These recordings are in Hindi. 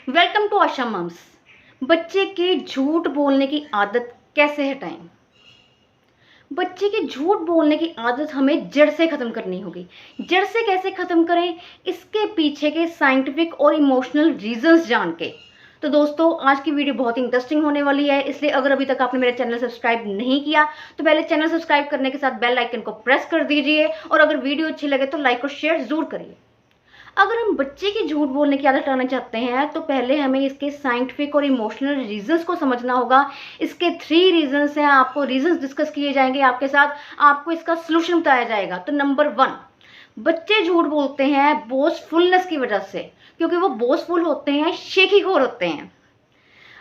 Welcome to Asha mums. बच्चे की झूठ बोलने की आदत कैसे हटाएं? बच्चे की झूठ बोलने की आदत हमें जड़ से खत्म करनी होगी। जड़ से कैसे खत्म करें? इसके पीछे के साइंटिफिक और इमोशनल रीजंस जान के। तो दोस्तों, आज की वीडियो बहुत इंटरेस्टिंग होने वाली है, इसलिए अगर अभी तक आपने मेरा चैनल सब्सक्राइब नहीं किया तो पहले चैनल सब्सक्राइब करने के साथ बेल आइकन को प्रेस कर दीजिए, और अगर वीडियो अच्छी लगे तो लाइक और शेयर जरूर करिए। अगर हम बच्चे की झूठ बोलने की आदत हटाना चाहते हैं तो पहले हमें इसके साइंटिफिक और इमोशनल रीजंस को समझना होगा। इसके 3 रीजंस हैं, आपको रीजंस डिस्कस किए जाएंगे आपके साथ, आपको इसका सोल्यूशन बताया जाएगा। तो नंबर 1, बच्चे झूठ बोलते हैं बोस्टफुलनेस की वजह से, क्योंकि वो बोस्टफुल होते हैं, शेखीखोर होते हैं।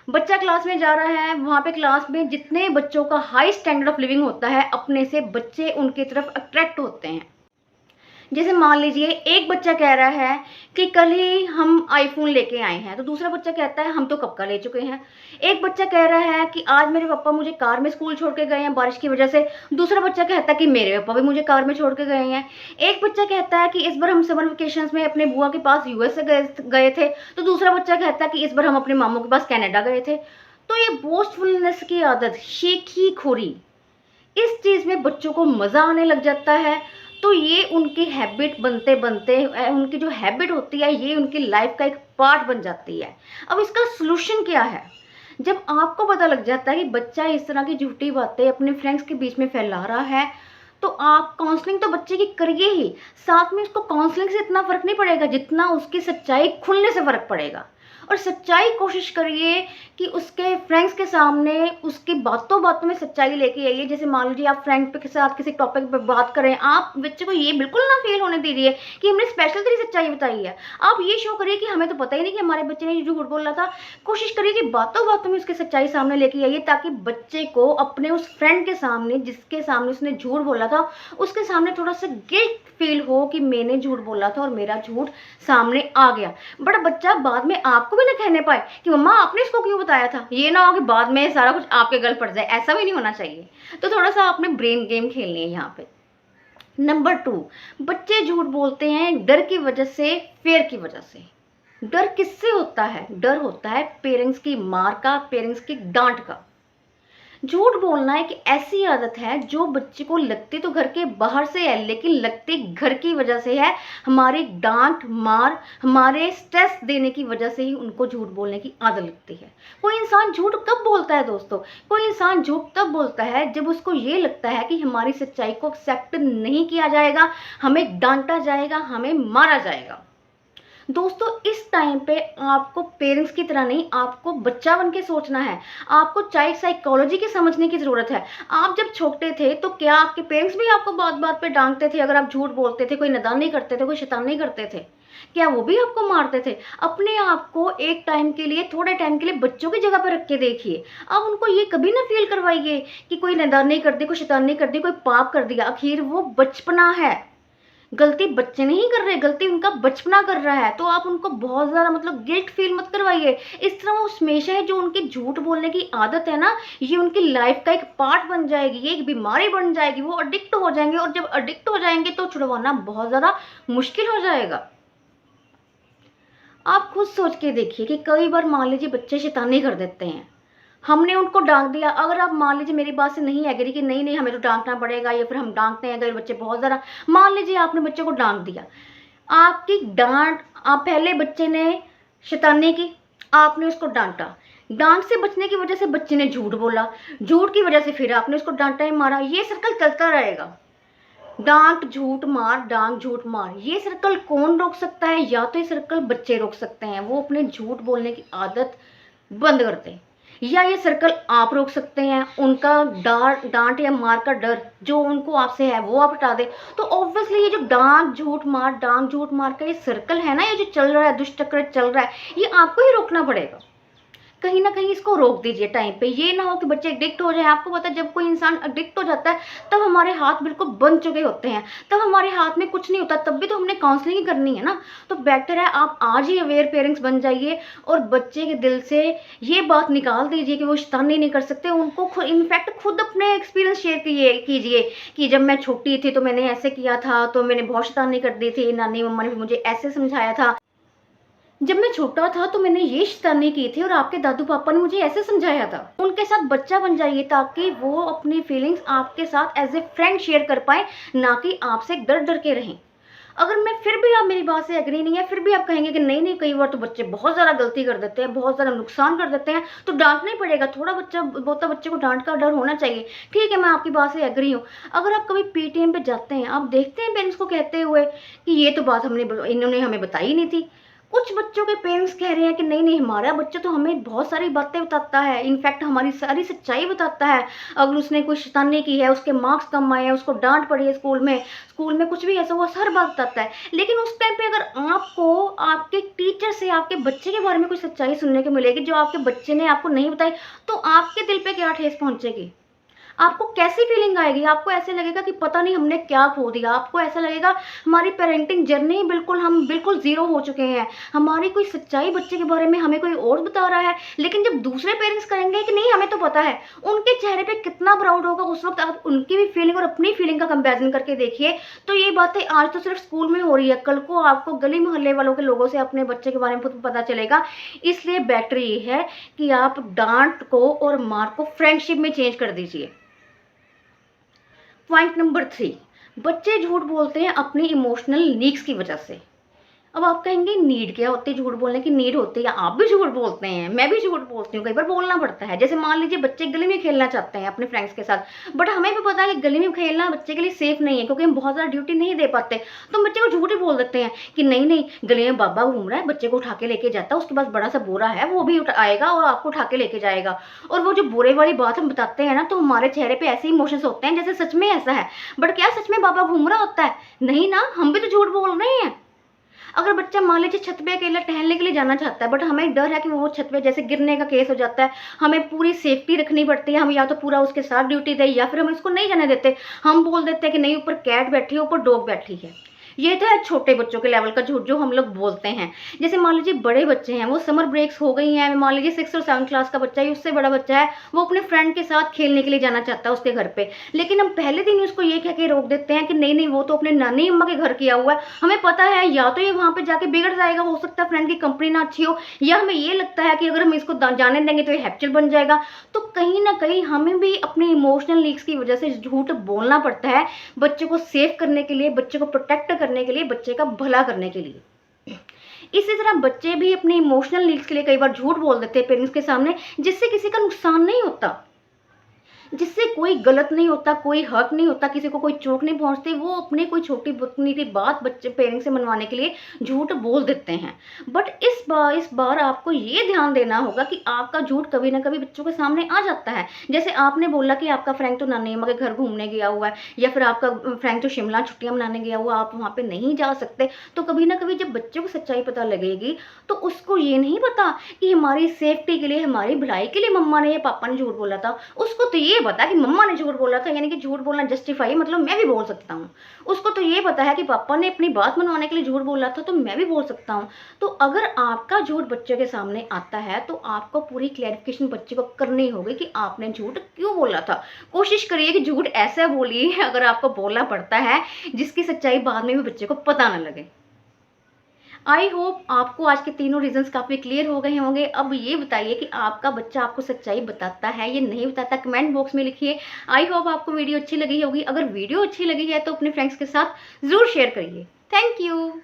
बच्चा क्लास में जा रहा है, वहां पे क्लास में जितने बच्चों का हाई स्टैंडर्ड ऑफ लिविंग होता है, अपने से बच्चे उनकी तरफ अट्रैक्ट होते हैं। जैसे मान लीजिए एक बच्चा कह रहा है कि कल ही हम आईफोन लेके आए हैं, तो दूसरा बच्चा कहता है हम तो कब का ले चुके हैं। एक बच्चा कह रहा है कि आज मेरे पापा मुझे कार में स्कूल छोड़ के गए हैं बारिश की वजह से, दूसरा बच्चा कहता है कि मेरे पापा भी मुझे कार में छोड़ के गए हैं। एक बच्चा कहता है कि इस बार हम समर वेकेशन में अपने बुआ के पास यूएस गए थे, तो दूसरा बच्चा कहता है कि इस बार हम अपने मामू के पास कनाडा गए थे। तो ये बोस्टफुलनेस की आदत, शेखी खोरी, इस चीज में बच्चों को मजा आने लग जाता है। तो ये उनकी हैबिट बनते बनते उनकी जो हैबिट होती है, ये उनकी लाइफ का एक पार्ट बन जाती है। अब इसका सोल्यूशन क्या है? जब आपको पता लग जाता है कि बच्चा इस तरह की झूठी बातें अपने फ्रेंड्स के बीच में फैला रहा है, तो आप काउंसलिंग तो बच्चे की करिए ही, साथ में उसको काउंसलिंग से इतना फर्क नहीं पड़ेगा जितना उसकी सच्चाई खुलने से फर्क पड़ेगा। और सच्चाई कोशिश करिए कि उसके फ्रेंड्स के सामने उसकी बातों बातों में सच्चाई लेके आइए। जैसे मान लीजिए आप फ्रेंड के साथ किसी टॉपिक पे बात करें, आप बच्चे को ये बिल्कुल ना फील होने दीजिए कि हमने स्पेशल तेरी सच्चाई बताई है। आप ये शो करिए कि हमें तो पता ही नहीं कि हमारे बच्चे ने झूठ बोला था। कोशिश करिए कि बातों बातों में उसकी सच्चाई सामने लेके आइए, ताकि बच्चे को अपने उस फ्रेंड के सामने जिसके सामने उसने झूठ बोला था, उसके सामने थोड़ा सा गिल्ट फील हो कि मैंने झूठ बोला था और मेरा झूठ सामने आ गया। बट बच्चा बाद में आपको भी ना कहने पाए कि मम्मा आपने इसको क्यों बताया था, ये ना हो कि बाद में सारा कुछ आपके गल पड़ जाए, ऐसा भी नहीं होना चाहिए। तो थोड़ा सा आपने ब्रेन गेम खेलनी है यहाँ पे। नंबर 2, बच्चे झूठ बोलते हैं डर की वजह से, फेयर की वजह से। डर किससे होता है? डर होता है पेरेंट्स की मार का, पेरेंट्स की डांट का। झूठ बोलना एक ऐसी आदत है जो बच्चे को लगती तो घर के बाहर से है, लेकिन लगती घर की वजह से है। हमारी डांट मार, हमारे स्ट्रेस देने की वजह से ही उनको झूठ बोलने की आदत लगती है। कोई इंसान झूठ कब बोलता है दोस्तों? कोई इंसान झूठ तब बोलता है जब उसको ये लगता है कि हमारी सच्चाई को एक्सेप्ट नहीं किया जाएगा, हमें डांटा जाएगा, हमें मारा जाएगा। दोस्तों, इस टाइम पे आपको पेरेंट्स की तरह नहीं, आपको बच्चा बन के सोचना है। आपको चाइल्ड साइकोलॉजी की समझने की जरूरत है। आप जब छोटे थे तो क्या आपके पेरेंट्स भी आपको बात बात पे डांटते थे अगर आप झूठ बोलते थे, कोई नादानी करते थे, कोई शैतानी करते थे? क्या वो भी आपको मारते थे? अपने आप को एक टाइम के लिए, थोड़े टाइम के लिए बच्चों की जगह पर रख के देखिए। अब उनको ये कभी ना फील करवाइए कि कोई नादानी कर दी, कोई शैतानी कर दी, कोई पाप कर दिया। आखिर वो बचपना है, गलती बच्चे नहीं कर रहे, गलती उनका बचपना कर रहा है। तो आप उनको बहुत ज्यादा गिल्ट फील मत करवाइए। इस तरह वो हमेशा है, जो उनकी झूठ बोलने की आदत है ना, ये उनकी लाइफ का एक पार्ट बन जाएगी, ये एक बीमारी बन जाएगी, वो अडिक्ट हो जाएंगे, और जब अडिक्ट हो जाएंगे तो छुड़वाना बहुत ज्यादा मुश्किल हो जाएगा। आप खुद सोच के देखिए कि कई बार मान लीजिए बच्चे शैतानी कर देते हैं, हमने उनको डांट दिया। अगर आप मान लीजिए मेरी बात से नहीं एग्री कि नहीं नहीं हमें तो डांटना पड़ेगा, या फिर हम डांटते हैं अगर बच्चे बहुत ज़्यादा, मान लीजिए आपने बच्चे को डांट दिया, आपकी डांट, आप पहले बच्चे ने शैतानी की, आपने उसको डांटा, डांट से बचने की वजह से बच्चे ने झूठ बोला, झूठ की वजह से फिर आपने उसको डांटा ही मारा, ये सर्कल चलता रहेगा। डांट झूठ मार, डांट झूठ मार, ये सर्कल कौन रोक सकता है? या तो ये सर्कल बच्चे रोक सकते हैं, वो अपने झूठ बोलने की आदत बंद करते हैं, या ये सर्कल आप रोक सकते हैं, उनका डांट या मार का डर जो उनको आपसे है वो आप हटा दें। तो ऑब्वियसली ये जो डांट झूठ मार का ये सर्कल है ना, ये जो चल रहा है, दुष्चक्र चल रहा है, ये आपको ही रोकना पड़ेगा। कहीं ना कहीं इसको रोक दीजिए टाइम पे। ये ना हो कि बच्चे एडिक्ट हो जाए। आपको पता है जब कोई इंसान एडिक्ट हो जाता है तब हमारे हाथ बिल्कुल बंद चुके होते हैं, तब हमारे हाथ में कुछ नहीं होता, तब भी तो हमने काउंसलिंग ही करनी है ना। तो बेटर है आप आज ही अवेयर पेरेंट्स बन जाइए और बच्चे के दिल से ये बात निकाल दीजिए कि वो शैतानी नहीं कर सकते। उनको खुद, इनफैक्ट खुद अपने एक्सपीरियंस शेयर कीजिए कि जब मैं छोटी थी तो मैंने ऐसे किया था, तो मैंने बहुत शैतानी कर दी थी, नानी मम्मा ने मुझे ऐसे समझाया था। जब मैं छोटा था तो मैंने ये शैतानी की थी और आपके दादू पापा ने मुझे ऐसे समझाया था। उनके साथ बच्चा बन जाइए ताकि वो अपनी फीलिंग्स आपके साथ एज ए फ्रेंड शेयर कर पाए, ना कि आपसे डर डर के रहें। अगर मैं फिर भी आप मेरी बात से एग्री नहीं है, फिर भी आप कहेंगे कि नहीं नहीं, कई बार तो बच्चे बहुत ज़्यादा गलती कर देते हैं, बहुत ज़्यादा नुकसान कर देते हैं, तो डांटना ही पड़ेगा। थोड़ा बच्चा बहुत बच्चे को डांट का डर होना चाहिए। ठीक है, मैं आपकी बात से एग्री हूँ। अगर आप कभी पीटीएम पे जाते हैं, आप देखते हैं पेरेंट्स को कहते हुए कि ये तो बात इन्होंने हमें बताई नहीं थी। कुछ बच्चों के पेरेंट्स कह रहे हैं कि नहीं नहीं, हमारा बच्चा तो हमें बहुत सारी बातें बताता है, इनफैक्ट हमारी सारी सच्चाई बताता है। अगर उसने कोई शैतानी की है, उसके मार्क्स कम आए हैं, उसको डांट पड़ी है स्कूल में कुछ भी ऐसा हुआ, हर बात बताता है। लेकिन उस टाइम पे अगर आपको आपके टीचर से आपके बच्चे के बारे में कोई सच्चाई सुनने को मिलेगी जो आपके बच्चे ने आपको नहीं बताई, तो आपके दिल पे क्या ठेस पहुंचेगी? आपको कैसी फीलिंग आएगी? आपको ऐसे लगेगा कि पता नहीं हमने क्या खो दिया। आपको ऐसा लगेगा हमारी पेरेंटिंग जर्नी हम बिल्कुल ज़ीरो हो चुके हैं। हमारी कोई सच्चाई बच्चे के बारे में हमें कोई और बता रहा है। लेकिन जब दूसरे पेरेंट्स कहेंगे कि नहीं हमें तो पता है, उनके चेहरे पे कितना प्राउड होगा उस वक़्त। आप उनकी भी फीलिंग और अपनी फीलिंग का कंपैरिज़न करके देखिए। तो ये बातें आज तो सिर्फ स्कूल में हो रही है, कल को आपको गली मोहल्ले वालों के लोगों से अपने बच्चे के बारे में खुद पता चलेगा। इसलिए बेटर ये है कि आप डाँट को और मार को फ्रेंडशिप में चेंज कर दीजिए। पॉइंट नंबर 3, बच्चे झूठ बोलते हैं अपनी इमोशनल नीड्स की वजह से। अब आप कहेंगे नीड क्या होती है? झूठ बोलने की नीड होती है, आप भी झूठ बोलते हैं, मैं भी झूठ बोलती हूँ, कई बार बोलना पड़ता है। जैसे मान लीजिए बच्चे गली में खेलना चाहते हैं अपने फ्रेंड्स के साथ, बट हमें भी पता है कि गली में खेलना बच्चे के लिए सेफ नहीं है, क्योंकि हम बहुत ज़्यादा ड्यूटी नहीं दे पाते। तो हम बच्चे को झूठ ही बोल देते हैं कि नहीं नहीं, गली में बाबा घूम रहा है, बच्चे को उठा के लेके जाता है, उसके पास बड़ा सा बोरा है, वो भी आएगा और आपको उठा के लेके जाएगा। और वो जो बोरे वाली बात हम बताते हैं ना, तो हमारे चेहरे पे ऐसे इमोशंस होते हैं जैसे सच में ऐसा है। बट क्या सच में बाबा घूम रहा होता है? नहीं ना, हम भी तो झूठ बोल रहे हैं। अगर बच्चा मान लीजिए छत पे अकेला टहलने के लिए जाना चाहता है, बट हमें डर है कि वो छत पे जैसे गिरने का केस हो जाता है, हमें पूरी सेफ्टी रखनी पड़ती है। हम या तो पूरा उसके साथ ड्यूटी दें या फिर हम इसको नहीं जाने देते। हम बोल देते हैं कि नहीं, ऊपर कैट बैठी है, ऊपर डॉग बैठी है। ये तो है छोटे बच्चों के लेवल का झूठ जो हम लोग बोलते हैं। जैसे मान लीजिए बड़े बच्चे हैं, वो समर ब्रेक्स हो गई हैं, मान लीजिए 6 और 7 क्लास का बच्चा है, उससे बड़ा बच्चा है, वो अपने फ्रेंड के साथ खेलने के लिए जाना चाहता है उसके घर पे। लेकिन हम पहले दिन उसको ये कह के रोक देते हैं कि नहीं नहीं, वो तो अपने नानी अम्मा के घर किया हुआ है। हमें पता है या तो ये वहाँ पे जाके बिगड़ जाएगा, हो सकता है फ्रेंड की कंपनी ना अच्छी हो, या हमें ये लगता है कि अगर हम इसको जाने देंगे तो ये हैप्चल बन जाएगा। तो कहीं ना कहीं हमें भी अपनी इमोशनल नीड्स की वजह से झूठ बोलना पड़ता है, बच्चे को सेव करने के लिए, बच्चे को प्रोटेक्ट करने के लिए, बच्चे का भला करने के लिए। इसी तरह बच्चे भी अपने इमोशनल नीड्स के लिए कई बार झूठ बोल देते हैं पेरेंट्स के सामने, जिससे किसी का नुकसान नहीं होता, जिससे कोई गलत नहीं होता, कोई हर्ट नहीं होता, किसी को कोई चोट नहीं पहुंचती। वो अपने कोई छोटी बुतनी बात बच्चे पेरेंट्स से मनवाने के लिए झूठ बोल देते हैं। बट इस बार आपको ये ध्यान देना होगा कि आपका झूठ कभी ना कभी बच्चों के सामने आ जाता है। जैसे आपने बोला कि आपका फ्रेंड तो नानी अम्मा के घर घूमने गया हुआ है, या फिर आपका फ्रेंड तो शिमला छुट्टियां मनाने गया हुआ, आप वहाँ पे नहीं जा सकते। तो कभी ना कभी जब बच्चों को सच्चाई पता लगेगी, तो उसको ये नहीं पता कि हमारी सेफ्टी के लिए, हमारी भलाई के लिए मम्मा ने या पापा ने झूठ बोला था। उसको तो ये पता है कि मम्मा ने झूठ बोला था, यानी कि झूठ बोलना जस्टिफाई है, मतलब मैं भी बोल सकता हूँ। उसको तो ये पता है कि पापा ने अपनी बात मनवाने के लिए झूठ बोला था, तो मैं भी बोल सकता हूँ। तो अगर आपका झूठ बच्चे के सामने आता है, तो आपको पूरी क्लैरिफिकेशन बच्चे को करनी होगी कि आपने झूठ क्यों बोला था। कोशिश करिए कि झूठ ऐसा बोलिए अगर आपको बोलना पड़ता है जिसकी सच्चाई बाद में भी बच्चे को पता ना लगे। आई होप आपको आज के तीनों रीजंस काफ़ी क्लियर हो गए होंगे। अब ये बताइए कि आपका बच्चा आपको सच्चाई बताता है या नहीं बताता, कमेंट बॉक्स में लिखिए। आई होप आपको वीडियो अच्छी लगी होगी। अगर वीडियो अच्छी लगी है तो अपने फ्रेंड्स के साथ ज़रूर शेयर करिए। Thank you.